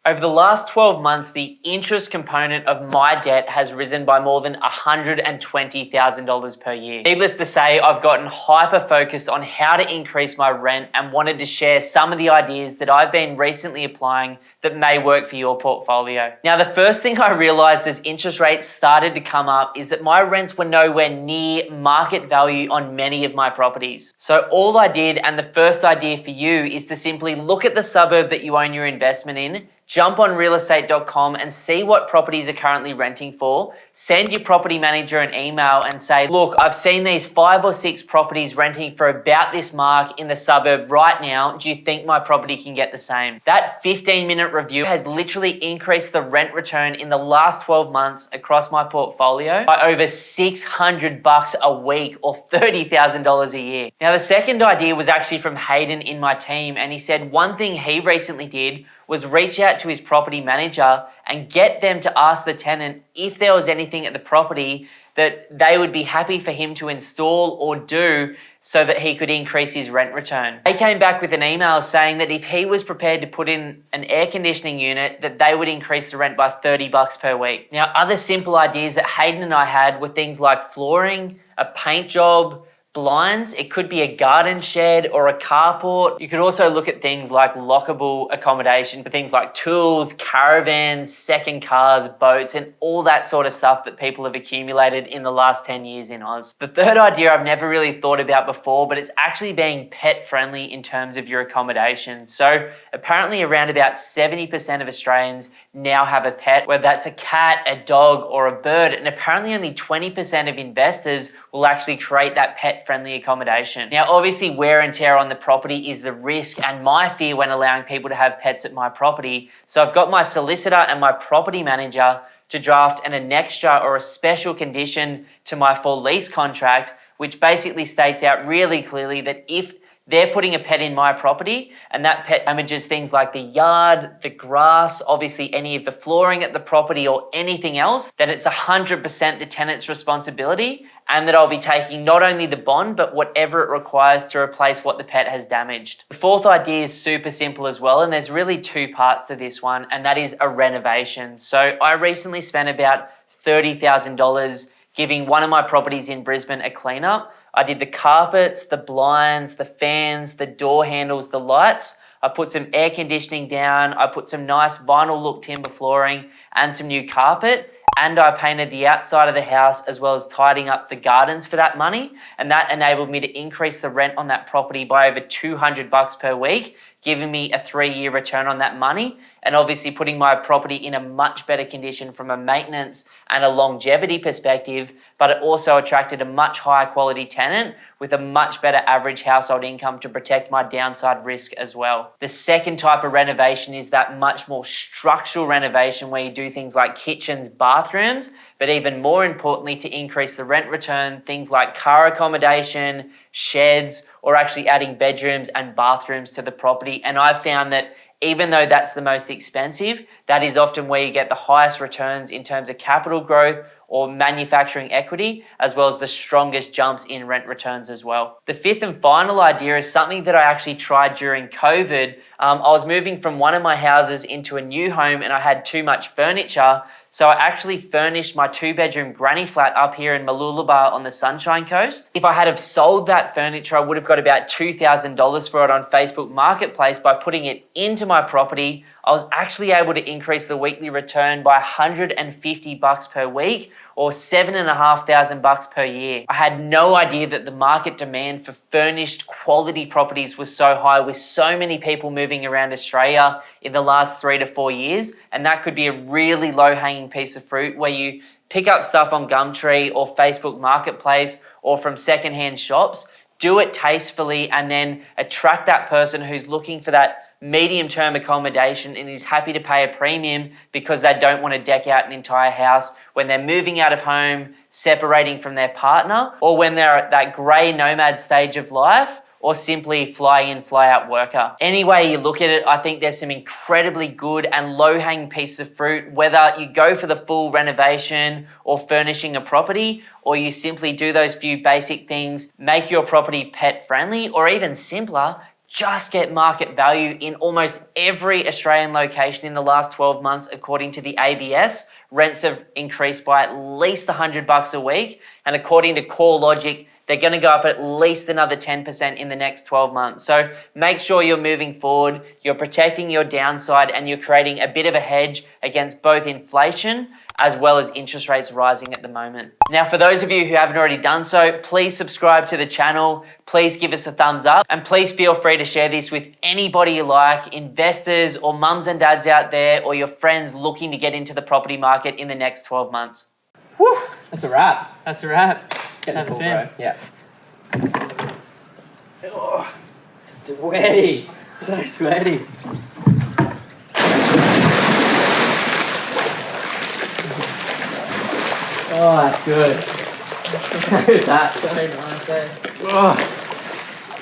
Over the last 12 months, the interest component of my debt has risen by more than $120,000 per year. Needless to say, I've gotten hyper-focused on how to increase my rent and wanted to share some of the ideas that I've been recently applying that may work for your portfolio. Now, the first thing I realized as interest rates started to come up is that my rents were nowhere near market value on many of my properties. So all I did, and the first idea for you, is to simply look at the suburb that you own your investment in, jump on realestate.com and see what properties are currently renting for. Send your property manager an email and say, look, I've seen these 5 or 6 properties renting for about this mark in the suburb right now. Do you think my property can get the same? That 15-minute review has literally increased the rent return in the last 12 months across my portfolio by over $600 a week or $30,000 a year. Now, the second idea was actually from Hayden in my team, and he said one thing he recently did was reach out to his property manager and get them to ask the tenant if there was anything at the property that they would be happy for him to install or do so that he could increase his rent return. They came back with an email saying that if he was prepared to put in an air conditioning unit, that they would increase the rent by $30 per week. Now, other simple ideas that Hayden and I had were things like flooring, a paint job, blinds. It could be a garden shed or a carport. You could also look at things like lockable accommodation for things like tools, caravans, second cars, boats, and all that sort of stuff that people have accumulated in the last 10 years in Oz. The third idea I've never really thought about before, but it's actually being pet friendly in terms of your accommodation. So apparently around about 70% of Australians now have a pet, whether that's a cat, a dog, or a bird. And apparently only 20% of investors will actually create that pet-friendly accommodation. Now, obviously, wear and tear on the property is the risk and my fear when allowing people to have pets at my property. So I've got my solicitor and my property manager to draft an extra or a special condition to my full lease contract, which basically states out really clearly that if they're putting a pet in my property and that pet damages things like the yard, the grass, obviously any of the flooring at the property or anything else, then it's 100% the tenant's responsibility, and that I'll be taking not only the bond, but whatever it requires to replace what the pet has damaged. The fourth idea is super simple as well, and there's really 2 parts to this one, and that is a renovation. So I recently spent about $30,000 giving one of my properties in Brisbane a clean up. I did the carpets, the blinds, the fans, the door handles, the lights. I put some air conditioning down. I put some nice vinyl look timber flooring and some new carpet. And I painted the outside of the house as well as tidying up the gardens for that money. And that enabled me to increase the rent on that property by over $200 per week, giving me a 3-year return on that money, and obviously putting my property in a much better condition from a maintenance and a longevity perspective, but it also attracted a much higher quality tenant with a much better average household income to protect my downside risk as well. The second type of renovation is that much more structural renovation where you do things like kitchens, bathrooms, but even more importantly, to increase the rent return, things like car accommodation, sheds, or actually adding bedrooms and bathrooms to the property. And I've found that even though that's the most expensive, that is often where you get the highest returns in terms of capital growth or manufacturing equity, as well as the strongest jumps in rent returns as well. The fifth and final idea is something that I actually tried during COVID. I was moving from one of my houses into a new home and I had too much furniture. So I actually furnished my 2-bedroom granny flat up here in Mooloolaba on the Sunshine Coast. If I had have sold that furniture, I would have got about $2,000 for it on Facebook Marketplace. By putting it into my property, I was actually able to increase the weekly return by $150 per week or $7,500 per year. I had no idea that the market demand for furnished quality properties was so high, with so many people moving around Australia in the last 3 to 4 years. And that could be a really low-hanging piece of fruit where you pick up stuff on Gumtree or Facebook Marketplace or from secondhand shops, do it tastefully, and then attract that person who's looking for that medium-term accommodation and is happy to pay a premium because they don't want to deck out an entire house when they're moving out of home, separating from their partner, or when they're at that grey nomad stage of life, or simply fly in, fly out worker. Any way you look at it, I think there's some incredibly good and low-hanging pieces of fruit, whether you go for the full renovation or furnishing a property, or you simply do those few basic things, make your property pet friendly, or even simpler, just get market value in almost every Australian location in the last 12 months, according to the ABS. Rents have increased by at least $100 a week. And according to CoreLogic, they're going to go up at least another 10% in the next 12 months. So make sure you're moving forward, you're protecting your downside, and you're creating a bit of a hedge against both inflation as well as interest rates rising at the moment. Now, for those of you who haven't already done so, please subscribe to the channel, please give us a thumbs up, and please feel free to share this with anybody you like, investors or mums and dads out there, or your friends looking to get into the property market in the next 12 months. Whew, that's a wrap. That's a wrap. Getting Have a cool, spin. bro. Yeah. Oh, sweaty. So sweaty. Oh, that's good. Look at that. So nice, eh? Oh.